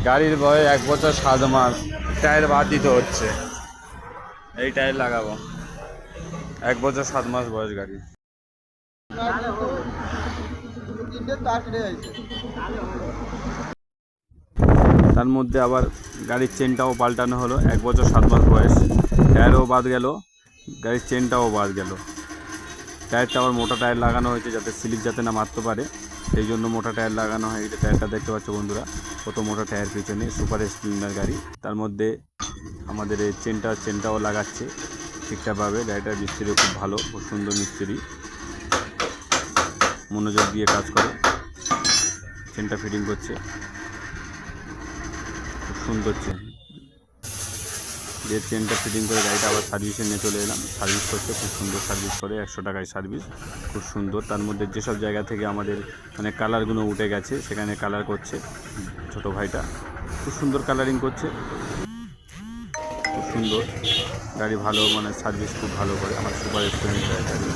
গাড়ির বয়স 1 বছর 7 মাস, টায়ার বাদ দিতে হচ্ছে। এই টায়ার লাগাবো। 1 বছর 7 মাস বয়স গাড়ি। তার মধ্যে আবার গাড়ির চেনটাও পাল্টানো হলো। 1 বছর 7 মাস বয়স, টায়ারও বাদ গেল, গাড়ির চেনটাও বাদ গেল। টায়ারটা আবার মোটা টায়ার লাগানো হয়েছে যাতে স্লিপ যাতে না মারতে পারে, সেই জন্য মোটা টায়ার লাগানো হয়। এই টায়ারটা দেখতে পাচ্ছ বন্ধুরা, কত মোটা টায়ার পিছনে, সুপার স্প্লেন্ডার গাড়ি। তার মধ্যে আমাদের এই চেনটাও লাগাচ্ছে ঠিকঠাকভাবে। গাড়িটার মিস্ত্রিও খুব ভালো, খুব সুন্দর মিস্ত্রি, মনোযোগ দিয়ে কাজ করে। চেনটা ফিটিং করছে, খুব সুন্দর চেন দিয়ে চেনটা ফিটিং করে গাড়িটা আবার সার্ভিসে নিয়ে চলে এলাম। সার্ভিস করছে, খুব সুন্দর সার্ভিস করে, 100 টাকায় সার্ভিস, খুব সুন্দর। তার মধ্যে যেসব জায়গা থেকে আমাদের মানে কালারগুলো উঠে গেছে সেখানে কালার করছে ছোটো ভাইটা, খুব সুন্দর কালারিং করছে, খুব সুন্দর গাড়ি, ভালো মানে সার্ভিস খুব ভালো করে। আমার সুপার স্প্লেন্ডার গাড়ি।